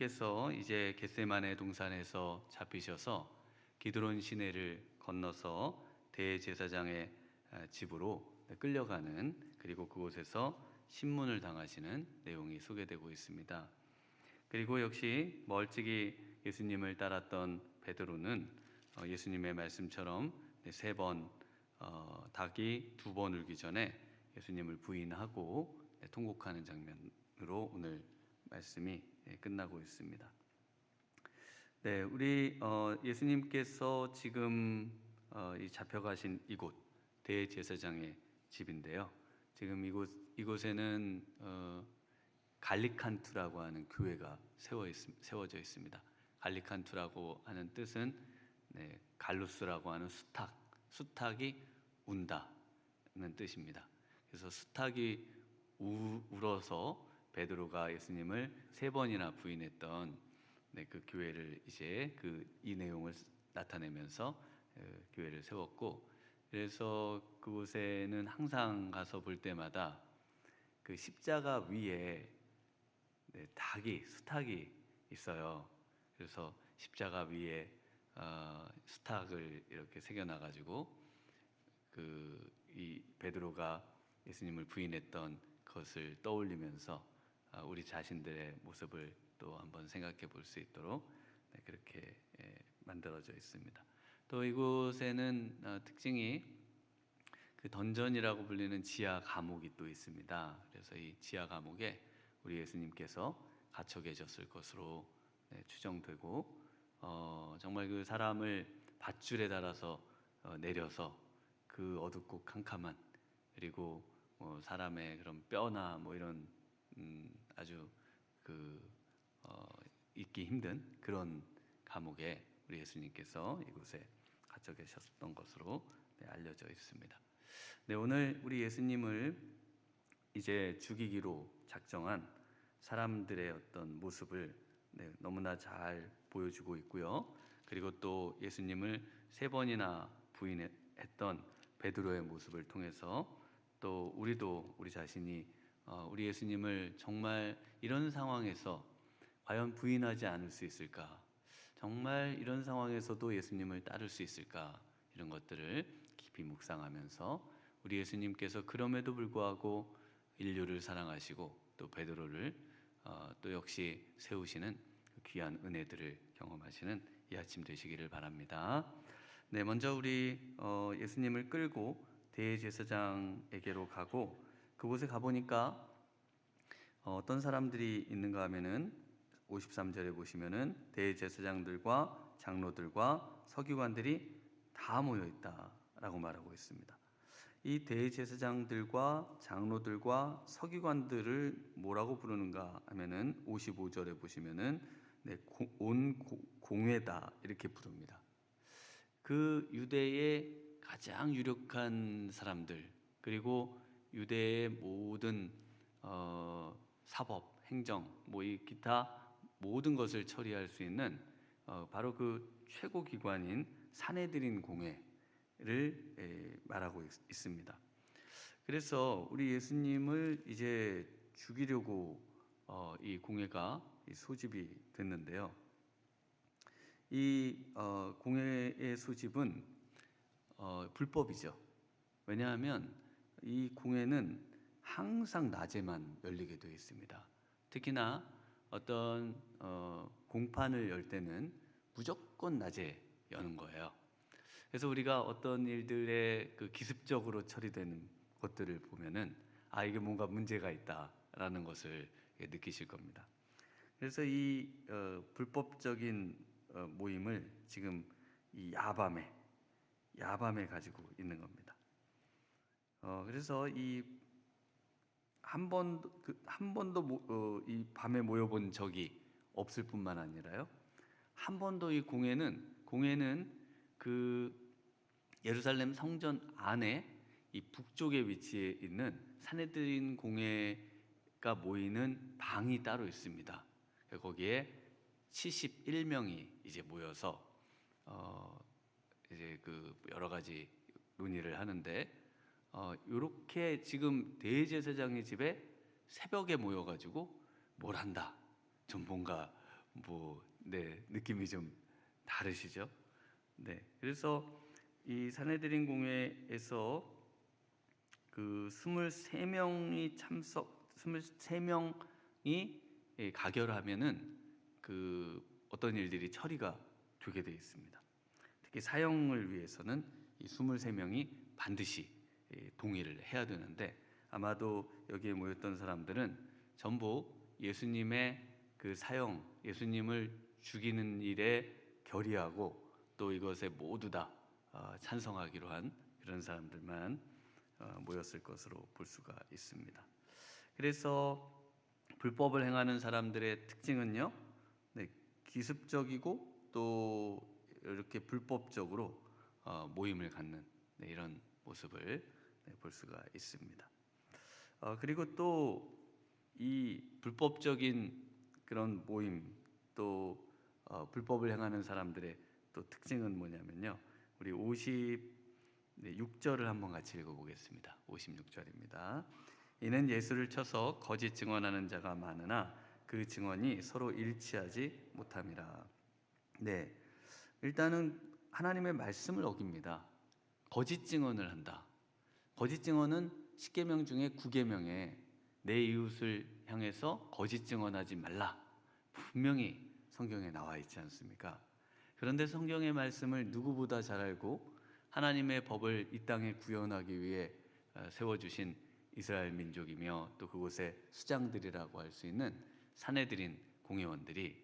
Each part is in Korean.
께서 이제 겟세마네 동산에서 잡히셔서 기드론 시내를 건너서 대제사장의 집으로 끌려가는, 그리고 그곳에서 신문을 당하시는 내용이 소개되고 있습니다. 그리고 역시 멀찍이 예수님을 따랐던 베드로는 예수님의 말씀처럼 세 번, 닭이 두 번 울기 전에 예수님을 부인하고 통곡하는 장면으로 오늘 말씀이 끝나고 있습니다. 네, 우리 예수님께서 지금 이 잡혀가신 이곳 대제사장의 집인데요. 지금 이곳에는 갈리칸투라고 하는 교회가 세워져 있습니다. 갈리칸투라고 하는 뜻은 갈루스라고 하는 수탉이 운다는 뜻입니다. 그래서 수탉이 울어서 베드로가 예수님을 세 번이나 부인했던 그 교회를 이제 이 내용을 나타내면서 교회를 세웠고, 그래서 그곳에는 항상 가서 볼 때마다 그 십자가 위에 수탉이 있어요. 그래서 십자가 위에 수탉을 이렇게 새겨놔가지고 이 베드로가 예수님을 부인했던 것을 떠올리면서 우리 자신들의 모습을 또 한번 생각해 볼 수 있도록 그렇게 만들어져 있습니다. 또 이곳에는 특징이 그 던전이라고 불리는 지하 감옥이 또 있습니다. 그래서 이 지하 감옥에 우리 예수님께서 갇혀 계셨을 것으로 추정되고, 정말 그 사람을 밧줄에 달아서 내려서 그 어둡고 캄캄한, 그리고 사람의 그런 뼈나 뭐 이런 아주 있기 힘든 그런 감옥에 우리 예수님께서 이곳에 갇혀 계셨던 것으로 알려져 있습니다. 네, 오늘 우리 예수님을 이제 죽이기로 작정한 사람들의 어떤 모습을 너무나 잘 보여주고 있고요. 그리고 또 예수님을 세 번이나 부인했던 베드로의 모습을 통해서 또 우리 자신이 우리 예수님을 정말 이런 상황에서 과연 부인하지 않을 수 있을까? 정말 이런 상황에서도 예수님을 따를 수 있을까? 이런 것들을 깊이 묵상하면서 우리 예수님께서 그럼에도 불구하고 인류를 사랑하시고 또 베드로를 또 역시 세우시는 귀한 은혜들을 경험하시는 이 아침 되시기를 바랍니다. 네, 먼저 우리 예수님을 끌고 대제사장에게로 가고, 그곳에 가보니까 어떤 사람들이 있는가 하면은 53절에 보시면은 대제사장들과 장로들과 서기관들이 다 모여 있다라고 말하고 있습니다. 이 대제사장들과 장로들과 서기관들을 뭐라고 부르는가 하면은 55절에 보시면은 온 공회다 이렇게 부릅니다. 그 유대의 가장 유력한 사람들, 그리고 유대의 모든 사법, 행정, 뭐 이 기타 모든 것을 처리할 수 있는 바로 그 최고 기관인 산헤드린 공회를 말하고 있습니다. 그래서 우리 예수님을 이제 죽이려고 이 공회가 소집이 됐는데요. 이 공회의 소집은 불법이죠. 왜냐하면 이 공회는 항상 낮에만 열리게 되어 있습니다. 특히나 어떤 공판을 열 때는 무조건 낮에 여는 거예요. 그래서 우리가 어떤 일들에 기습적으로 처리되는 것들을 보면은 이게 뭔가 문제가 있다라는 것을 느끼실 겁니다. 그래서 이 불법적인 모임을 지금 이 야밤에 가지고 있는 겁니다. 그래서 이 한 번도 이 밤에 모여본 적이 없을 뿐만 아니라요, 한 번도 이 공회는 그 예루살렘 성전 안에 이 북쪽에 위치해 있는 산헤드린 공회가 모이는 방이 따로 있습니다. 거기에 71명이 이제 모여서 이제 여러 가지 논의를 하는데, 이렇게 지금 대제사장의 집에 새벽에 모여가지고 뭘 한다, 좀 뭔가 느낌이 좀 다르시죠? 네, 그래서 이 산헤드린 공회에서 그 23명이 가결하면은 그 어떤 일들이 처리가 되게 되어 있습니다. 특히 사형을 위해서는 이 23명이 반드시 동의를 해야 되는데, 아마도 여기에 모였던 사람들은 전부 예수님의 그 사형, 예수님을 죽이는 일에 결의하고 또 이것에 모두 다 찬성하기로 한 그런 사람들만 모였을 것으로 볼 수가 있습니다. 그래서 불법을 행하는 사람들의 특징은요, 기습적이고 또 이렇게 불법적으로 모임을 갖는 이런 모습을 볼 수가 있습니다. 그리고 또 이 불법적인 그런 모임, 또 불법을 행하는 사람들의 또 특징은 뭐냐면요, 우리 56절을 한번 같이 읽어보겠습니다. 56절입니다. 이는 예수를 쳐서 거짓 증언하는 자가 많으나 그 증언이 서로 일치하지 못함이라. 네, 일단은 하나님의 말씀을 어깁니다. 거짓 증언을 한다. 거짓 증언은 10계명 중에 9계명에 내 이웃을 향해서 거짓 증언하지 말라, 분명히 성경에 나와 있지 않습니까? 그런데 성경의 말씀을 누구보다 잘 알고 하나님의 법을 이 땅에 구현하기 위해 세워주신 이스라엘 민족이며 또 그곳의 수장들이라고 할 수 있는 산헤드린 공회원들이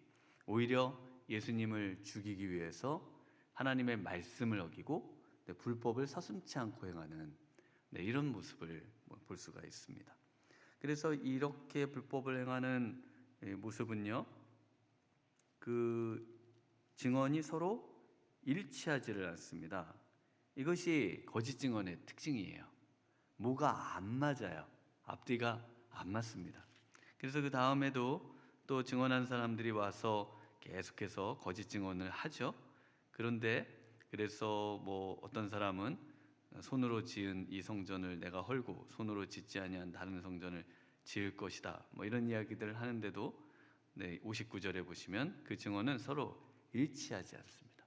오히려 예수님을 죽이기 위해서 하나님의 말씀을 어기고 불법을 서슴지 않고 행하는 이런 모습을 볼 수가 있습니다. 그래서 이렇게 불법을 행하는 모습은요, 그 증언이 서로 일치하지를 않습니다. 이것이 거짓 증언의 특징이에요. 뭐가 안 맞아요. 앞뒤가 안 맞습니다. 그래서 그 다음에도 또 증언한 사람들이 와서 계속해서 거짓 증언을 하죠. 그런데 그래서 어떤 사람은 손으로 지은 이 성전을 내가 헐고 손으로 짓지 아니한 다른 성전을 지을 것이다, 이런 이야기들을 하는데도 59절에 보시면 그 증언은 서로 일치하지 않습니다.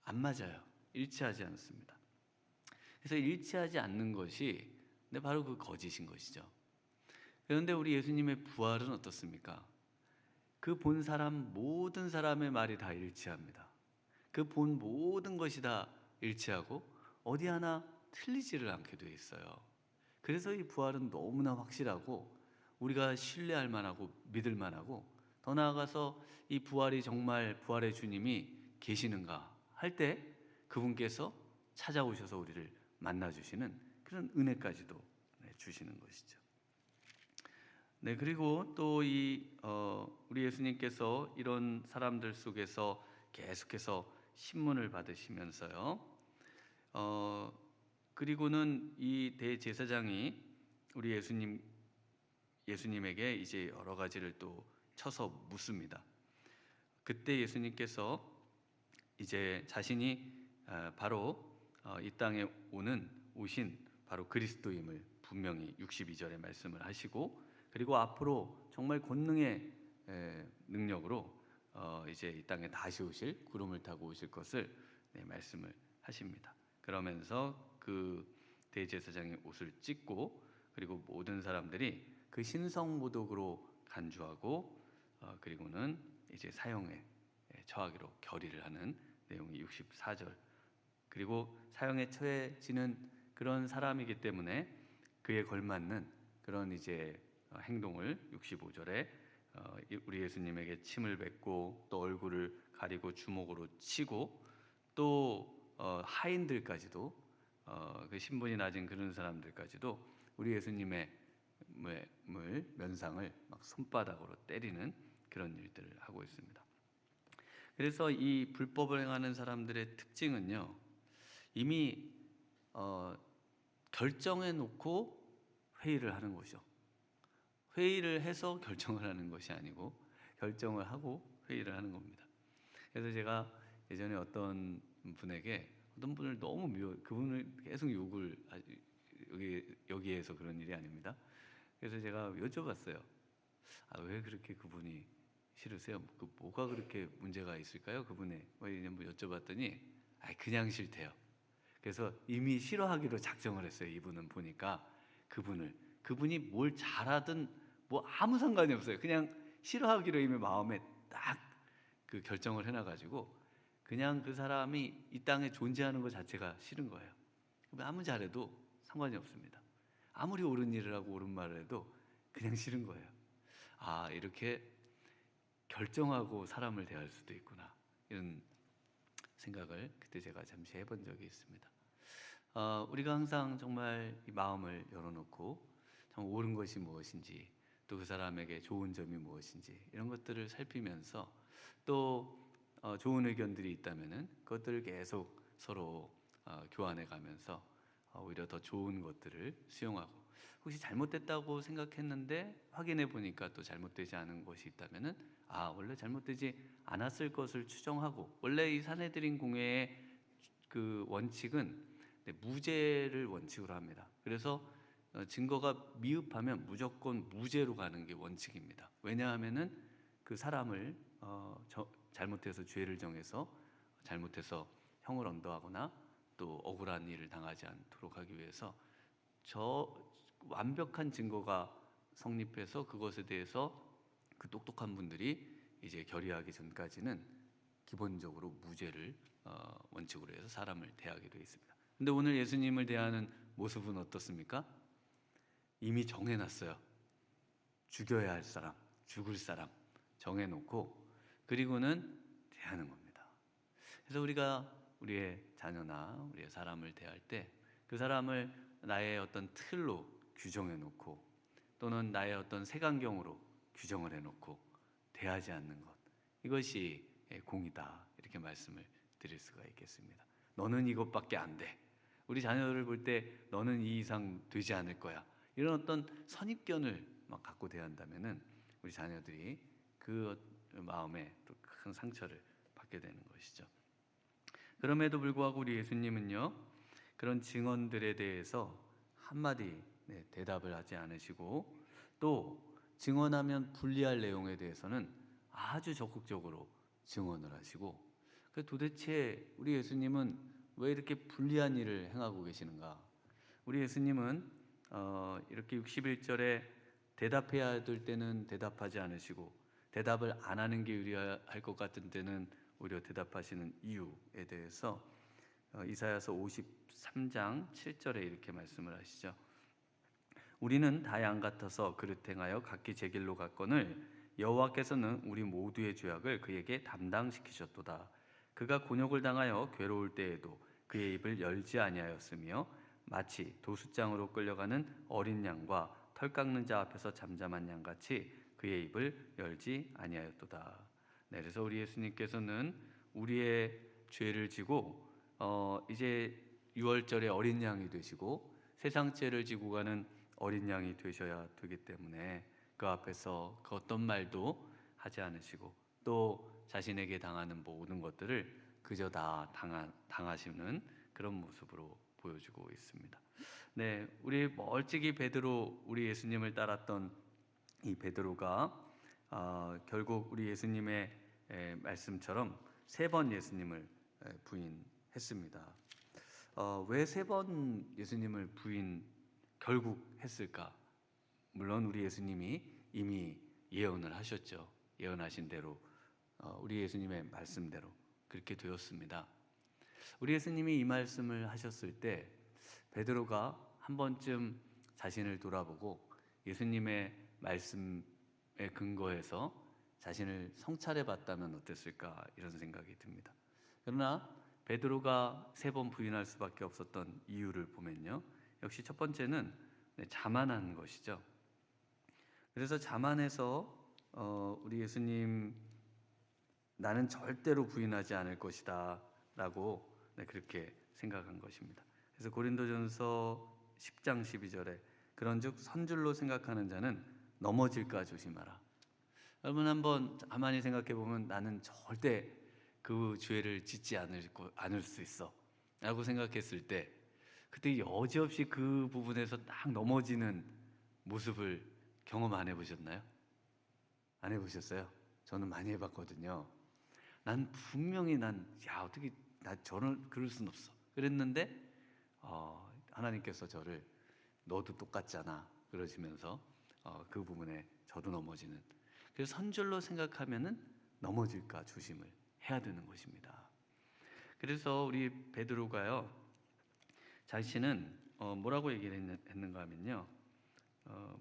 안 맞아요. 일치하지 않습니다. 그래서 일치하지 않는 것이 바로 그 거짓인 것이죠. 그런데 우리 예수님의 부활은 어떻습니까? 그 본 사람, 모든 사람의 말이 다 일치합니다. 그 본 모든 것이 다 일치하고 어디 하나 틀리지를 않게 되어 있어요. 그래서 이 부활은 너무나 확실하고 우리가 신뢰할 만하고 믿을 만하고, 더 나아가서 이 부활이 정말 부활의 주님이 계시는가 할 때 그분께서 찾아오셔서 우리를 만나주시는 그런 은혜까지도 주시는 것이죠. 네, 그리고 또 우리 예수님께서 이런 사람들 속에서 계속해서 신문을 받으시면서요, 그리고는 이 대제사장이 우리 예수님에게 이제 여러 가지를 또 쳐서 묻습니다. 그때 예수님께서 이제 자신이 바로 이 땅에 오신 바로 그리스도임을 분명히 62절에 말씀을 하시고, 그리고 앞으로 정말 권능의 능력으로 이제 이 땅에 다시 오실, 구름을 타고 오실 것을 말씀을 하십니다. 그러면서 그 대제사장의 옷을 찢고, 그리고 모든 사람들이 그 신성모독으로 간주하고, 그리고는 이제 사형에 처하기로 결의를 하는 내용이 64절. 그리고 사형에 처해지는 그런 사람이기 때문에 그에 걸맞는 그런 이제 행동을 65절에 우리 예수님에게 침을 뱉고 또 얼굴을 가리고 주먹으로 치고 또 하인들까지도 그 신분이 낮은 그런 사람들까지도 우리 예수님의 면상을 막 손바닥으로 때리는 그런 일들을 하고 있습니다. 그래서 이 불법을 행하는 사람들의 특징은요, 이미 결정해 놓고 회의를 하는 것이죠. 회의를 해서 결정을 하는 것이 아니고 결정을 하고 회의를 하는 겁니다. 그래서 제가 예전에 어떤 분을 너무 그분을 계속 욕을 여기에서 그런 일이 아닙니다. 그래서 제가 여쭤봤어요. 왜 그렇게 그분이 싫으세요? 그 뭐가 그렇게 문제가 있을까요? 그분의 뭐 여쭤봤더니 그냥 싫대요. 그래서 이미 싫어하기로 작정을 했어요. 이분은 보니까 그분이 뭘 잘하든 뭐 아무 상관이 없어요. 그냥 싫어하기로 이미 마음에 딱 그 결정을 해놔가지고 그냥 그 사람이 이 땅에 존재하는 것 자체가 싫은 거예요. 아무 잘해도 상관이 없습니다. 아무리 옳은 일을 하고 옳은 말을 해도 그냥 싫은 거예요. 이렇게 결정하고 사람을 대할 수도 있구나, 이런 생각을 그때 제가 잠시 해본 적이 있습니다. 우리가 항상 정말 이 마음을 열어놓고 정말 옳은 것이 무엇인지, 또 그 사람에게 좋은 점이 무엇인지 이런 것들을 살피면서 또 좋은 의견들이 있다면은 그것들을 계속 서로 교환해 가면서 오히려 더 좋은 것들을 수용하고, 혹시 잘못됐다고 생각했는데 확인해 보니까 또 잘못되지 않은 것이 있다면은 원래 잘못되지 않았을 것을 추정하고, 원래 이 사내들인 공회의 그 원칙은 무죄를 원칙으로 합니다. 그래서 증거가 미흡하면 무조건 무죄로 가는 게 원칙입니다. 왜냐하면은 그 사람을 잘못해서 죄를 정해서 잘못해서 형을 언도하거나 또 억울한 일을 당하지 않도록 하기 위해서 완벽한 증거가 성립해서 그것에 대해서 그 똑똑한 분들이 이제 결의하기 전까지는 기본적으로 무죄를 원칙으로 해서 사람을 대하게 되어 있습니다. 근데 오늘 예수님을 대하는 모습은 어떻습니까? 이미 정해놨어요. 죽여야 할 사람, 죽을 사람 정해놓고 그리고는 대하는 겁니다. 그래서 우리가 우리의 자녀나 우리의 사람을 대할 때 그 사람을 나의 어떤 틀로 규정해 놓고, 또는 나의 어떤 색안경으로 규정을 해놓고 대하지 않는 것, 이것이 공이다, 이렇게 말씀을 드릴 수가 있겠습니다. 너는 이것밖에 안 돼, 우리 자녀를 볼 때 너는 이 이상 되지 않을 거야, 이런 어떤 선입견을 막 갖고 대한다면은 우리 자녀들이 그 마음에 또 큰 상처를 받게 되는 것이죠. 그럼에도 불구하고 우리 예수님은요, 그런 증언들에 대해서 한마디 대답을 하지 않으시고, 또 증언하면 불리할 내용에 대해서는 아주 적극적으로 증언을 하시고, 도대체 우리 예수님은 왜 이렇게 불리한 일을 행하고 계시는가? 우리 예수님은 이렇게 61절에 대답해야 될 때는 대답하지 않으시고 대답을 안 하는 게 유리할 것 같은 때는 오히려 대답하시는 이유에 대해서 이사야서 53장 7절에 이렇게 말씀을 하시죠. 우리는 다 양 같아서 그릇 행하여 각기 제 길로 갔거늘 여호와께서는 우리 모두의 죄악을 그에게 담당시키셨도다. 그가 곤욕을 당하여 괴로울 때에도 그의 입을 열지 아니하였으며 마치 도수장으로 끌려가는 어린 양과 털 깎는 자 앞에서 잠잠한 양같이 그의 입을 열지 아니하였도다. 그래서 우리 예수님께서는 우리의 죄를 지고 이제 유월절에 어린 양이 되시고 세상 죄를 지고 가는 어린 양이 되셔야 되기 때문에 그 앞에서 그 어떤 말도 하지 않으시고, 또 자신에게 당하는 모든 것들을 그저 다 당하시는 그런 모습으로 보여주고 있습니다. 우리 멀찍이 베드로, 우리 예수님을 따랐던 이 베드로가 결국 우리 예수님의 말씀처럼 3번 예수님을 부인했습니다. 왜 3번 예수님을 결국 했을까? 물론 우리 예수님이 이미 예언을 하셨죠. 예언하신 대로 우리 예수님의 말씀대로 그렇게 되었습니다. 우리 예수님이 이 말씀을 하셨을 때 베드로가 한 번쯤 자신을 돌아보고 예수님의 말씀에 근거해서 자신을 성찰해 봤다면 어땠을까, 이런 생각이 듭니다. 그러나 베드로가 3번 부인할 수밖에 없었던 이유를 보면요, 역시 첫 번째는 자만한 것이죠. 그래서 자만해서 우리 예수님, 나는 절대로 부인하지 않을 것이다 라고 그렇게 생각한 것입니다. 그래서 고린도전서 10장 12절에 그런즉 선줄로 생각하는 자는 넘어질까 조심하라. 여러분 한번 가만히 생각해 보면 나는 절대 그 죄를 짓지 않을 수 있어 라고 생각했을 때 그때 여지없이 그 부분에서 딱 넘어지는 모습을 경험 안 해보셨나요? 안 해보셨어요? 저는 많이 해봤거든요. 난 분명히 야 어떻게 저는 그럴 순 없어. 그랬는데 하나님께서 저를 너도 똑같잖아 그러시면서 그 부분에 저도 넘어지는. 그래서 선줄로 생각하면은 넘어질까 조심을 해야 되는 것입니다. 그래서 우리 베드로가요 자신은 뭐라고 얘기를 했는가 하면요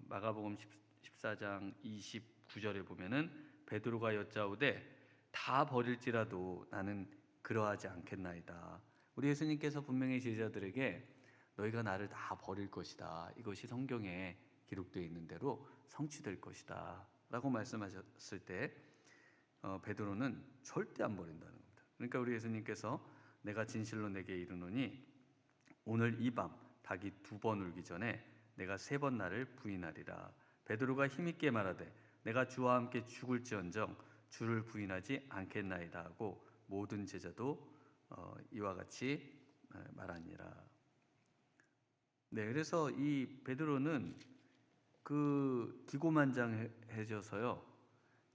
마가복음 14장 29절에 보면은 베드로가 여짜오되 다 버릴지라도 나는 그러하지 않겠나이다. 우리 예수님께서 분명히 제자들에게 너희가 나를 다 버릴 것이다. 이것이 성경에 기록되어 있는 대로 성취될 것이다. 라고 말씀하셨을 때 베드로는 절대 안 버린다는 겁니다. 그러니까 우리 예수님께서 내가 진실로 내게 이르노니 오늘 이 밤 닭이 2번 울기 전에 내가 3번 나를 부인하리라. 베드로가 힘있게 말하되 내가 주와 함께 죽을지언정 주를 부인하지 않겠나이다 하고 모든 제자도 이와 같이 말하니라. 네, 그래서 이 베드로는 그 기고만장해져서요.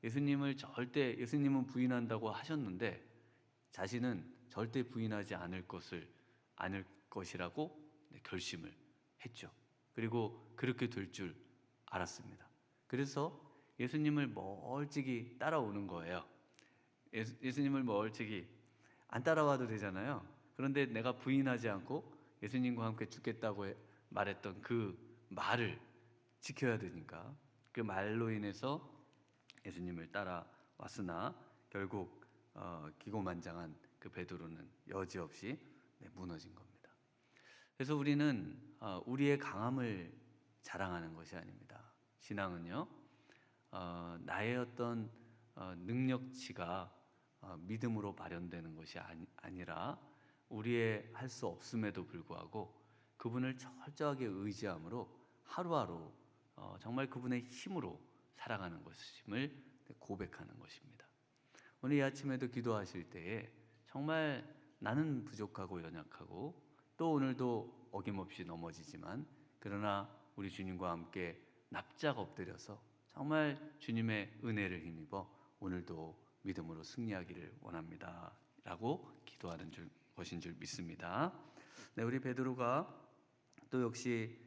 예수님은 부인한다고 하셨는데 자신은 절대 부인하지 않을 것이라고 결심을 했죠. 그리고 그렇게 될 줄 알았습니다. 그래서 예수님을 멀찍이 따라오는 거예요. 예수님을 멀찍이 안 따라와도 되잖아요. 그런데 내가 부인하지 않고 예수님과 함께 죽겠다고 말했던 그 말을 지켜야 되니까 그 말로 인해서 예수님을 따라왔으나 결국 기고만장한 그 베드로는 여지없이 무너진 겁니다. 그래서 우리는 우리의 강함을 자랑하는 것이 아닙니다. 신앙은요 나의 어떤 능력치가 믿음으로 발현되는 것이 아니라 우리의 할 수 없음에도 불구하고 그분을 철저하게 의지함으로 하루하루 정말 그분의 힘으로 살아가는 것임을 고백하는 것입니다. 오늘 이 아침에도 기도하실 때에 정말 나는 부족하고 연약하고 또 오늘도 어김없이 넘어지지만 그러나 우리 주님과 함께 납작 엎드려서 정말 주님의 은혜를 힘입어 오늘도 믿음으로 승리하기를 원합니다 라고 기도하는 것인 줄 믿습니다. 네, 우리 베드로가 또 역시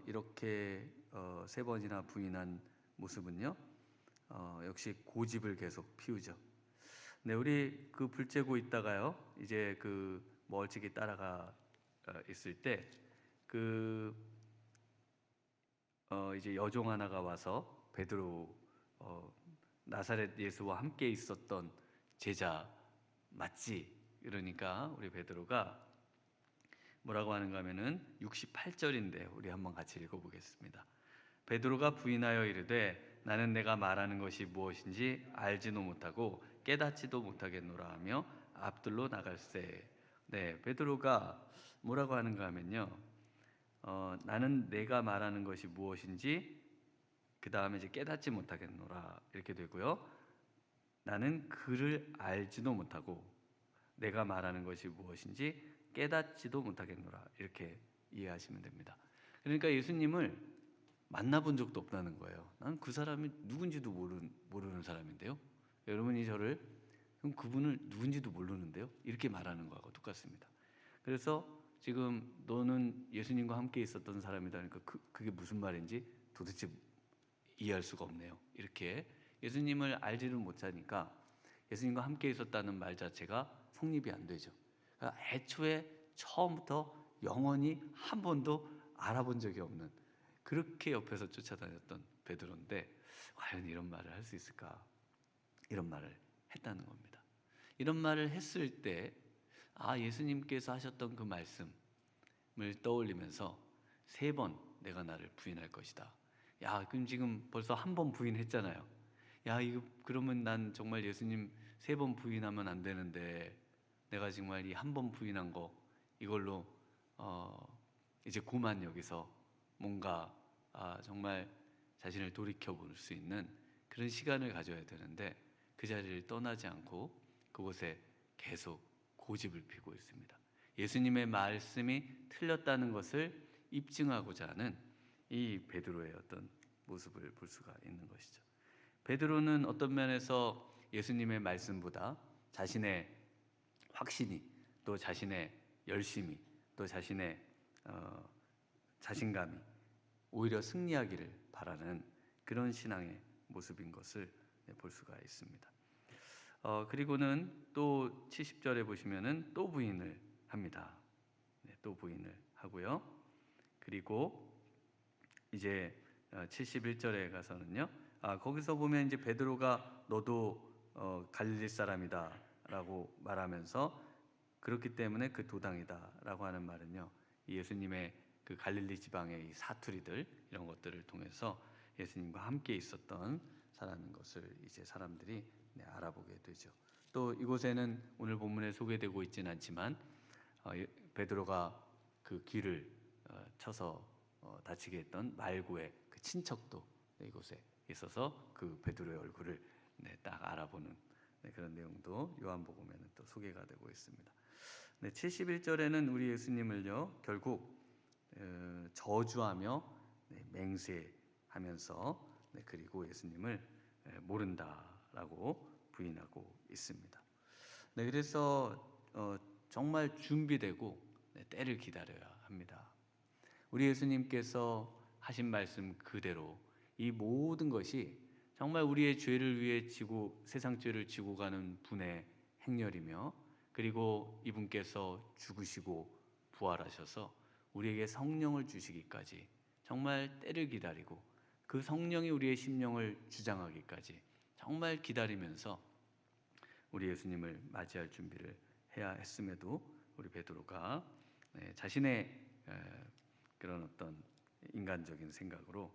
이렇게 3번이나 부인한 모습은요 역시 고집을 계속 피우죠. 네, 우리 그 불 쬐고 있다가요 이제 그 멀찍이 따라가 있을 때 이제 여종 하나가 와서 베드로 나사렛 예수와 함께 있었던 제자 맞지? 이러니까 우리 베드로가 뭐라고 하는가 하면은 68절인데 우리 한번 같이 읽어보겠습니다. 베드로가 부인하여 이르되 나는 내가 말하는 것이 무엇인지 알지도 못하고 깨닫지도 못하겠노라 하며 앞들로 나갈세. 네, 베드로가 뭐라고 하는가 하면요 나는 내가 말하는 것이 무엇인지 그 다음에 이제 깨닫지 못하겠노라 이렇게 되고요 나는 그를 알지도 못하고 내가 말하는 것이 무엇인지 깨닫지도 못하겠노라 이렇게 이해하시면 됩니다. 그러니까 예수님을 만나본 적도 없다는 거예요. 난 그 사람이 누군지도 모르는 사람인데요. 여러분이 저를 그럼 그분을 누군지도 모르는데요. 이렇게 말하는 거하고 똑같습니다. 그래서 지금 너는 예수님과 함께 있었던 사람이다. 그러니까 그게 무슨 말인지 도대체 이해할 수가 없네요. 이렇게 예수님을 알지를 못하니까 예수님과 함께 있었다는 말 자체가 성립이 안 되죠. 그러니까 애초에 처음부터 영원히 한 번도 알아본 적이 없는 그렇게 옆에서 쫓아다녔던 베드로인데 과연 이런 말을 할 수 있을까? 이런 말을 했다는 겁니다. 이런 말을 했을 때 예수님께서 하셨던 그 말씀을 떠올리면서 3번 내가 나를 부인할 것이다. 야, 그럼 지금 벌써 1번 부인했잖아요. 야, 이거 그러면 난 정말 예수님 3번 부인하면 안 되는데 내가 정말 이 1번 부인한 거 이걸로 이제 그만 여기서 뭔가 정말 자신을 돌이켜 볼 수 있는 그런 시간을 가져야 되는데 그 자리를 떠나지 않고 그곳에 계속 고집을 피고 있습니다. 예수님의 말씀이 틀렸다는 것을 입증하고자 하는 이 베드로의 어떤 모습을 볼 수가 있는 것이죠. 베드로는 어떤 면에서 예수님의 말씀보다 자신의 확신이, 또 자신의 열심이, 또 자신의 자신감이 오히려 승리하기를 바라는 그런 신앙의 모습인 것을 볼 수가 있습니다. 그리고는 또 70절에 보시면은 또 부인을 합니다. 또 부인을 하고요. 그리고 이제 71절에 가서는요. 거기서 보면 이제 베드로가 너도 갈릴리 사람이다라고 말하면서 그렇기 때문에 그 도당이다라고 하는 말은요. 예수님의 그 갈릴리 지방의 이 사투리들 이런 것들을 통해서 예수님과 함께 있었던 사람인 것을 이제 사람들이 알아보게 되죠. 또 이곳에는 오늘 본문에 소개되고 있지는 않지만 베드로가 그 길을 쳐서 다치게 했던 말고의 그 친척도 이곳에 있어서 그 베드로의 얼굴을 딱 알아보는 그런 내용도 요한복음에는 또 소개가 되고 있습니다. 71절에는 우리 예수님을요 결국 저주하며 맹세하면서 그리고 예수님을 모른다라고 부인하고 있습니다. 그래서 정말 준비되고 때를 기다려야 합니다. 우리 예수님께서 하신 말씀 그대로 이 모든 것이 정말 우리의 죄를 위해 세상 죄를 지고 가는 분의 행렬이며, 그리고 이분께서 죽으시고 부활하셔서 우리에게 성령을 주시기까지 정말 때를 기다리고 그 성령이 우리의 심령을 주장하기까지 정말 기다리면서 우리 예수님을 맞이할 준비를 해야 했음에도 우리 베드로가 자신의 그런 어떤 인간적인 생각으로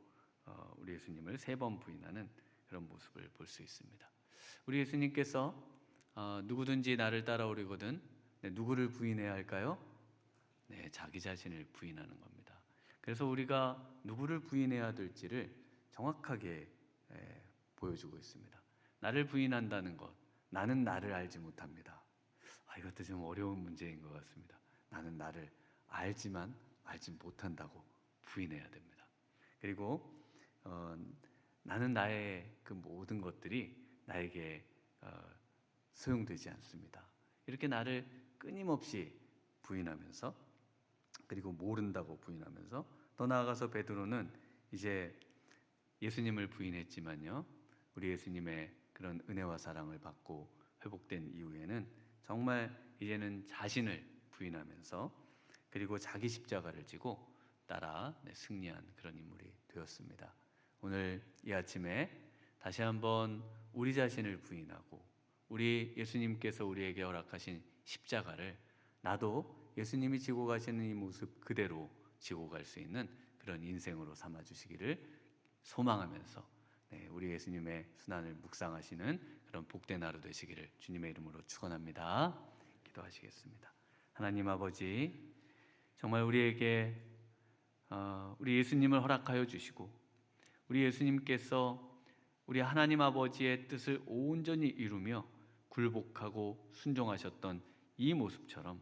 우리 예수님을 3번 부인하는 그런 모습을 볼 수 있습니다. 우리 예수님께서 누구든지 나를 따라오려거든 누구를 부인해야 할까요? 자기 자신을 부인하는 겁니다. 그래서 우리가 누구를 부인해야 될지를 정확하게 보여주고 있습니다. 나를 부인한다는 것, 나는 나를 알지 못합니다. 이것도 좀 어려운 문제인 것 같습니다. 나는 나를 알지만 알지 못한다고 부인해야 됩니다. 그리고 나는 나의 그 모든 것들이 나에게 소용되지 않습니다. 이렇게 나를 끊임없이 부인하면서, 그리고 모른다고 부인하면서, 더 나아가서 베드로는 이제 예수님을 부인했지만요, 우리 예수님의 그런 은혜와 사랑을 받고 회복된 이후에는 정말 이제는 자신을 부인하면서 그리고 자기 십자가를 지고 따라 승리한 그런 인물이 되었습니다. 오늘 이 아침에 다시 한번 우리 자신을 부인하고 우리 예수님께서 우리에게 허락하신 십자가를 나도 예수님이 지고 가시는 이 모습 그대로 지고 갈 수 있는 그런 인생으로 삼아 주시기를 소망하면서 우리 예수님의 순환을 묵상하시는 그런 복된 하루 되시기를 주님의 이름으로 축원합니다. 기도하시겠습니다. 하나님 아버지, 정말 우리에게 우리 예수님을 허락하여 주시고 우리 예수님께서 우리 하나님 아버지의 뜻을 온전히 이루며 굴복하고 순종하셨던 이 모습처럼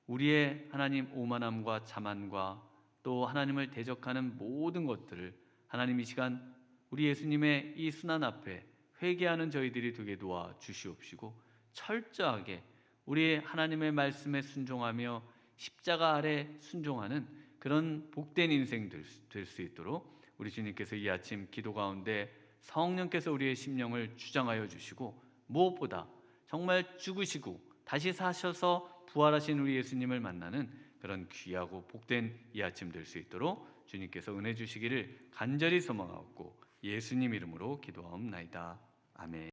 우리의 하나님 오만함과 자만과 또 하나님을 대적하는 모든 것들을 하나님 이 시간 우리 예수님의 이 순환 앞에 회개하는 저희들이 되게 도와 주시옵시고, 철저하게 우리 하나님의 말씀에 순종하며 십자가 아래 순종하는 그런 복된 인생 될 수 있도록 우리 주님께서 이 아침 기도 가운데 성령께서 우리의 심령을 주장하여 주시고, 무엇보다 정말 죽으시고 다시 사셔서 부활하신 우리 예수님을 만나는 그런 귀하고 복된 이 아침 될 수 있도록 주님께서 은혜 주시기를 간절히 소망하옵고 예수님 이름으로 기도하옵나이다. 아멘.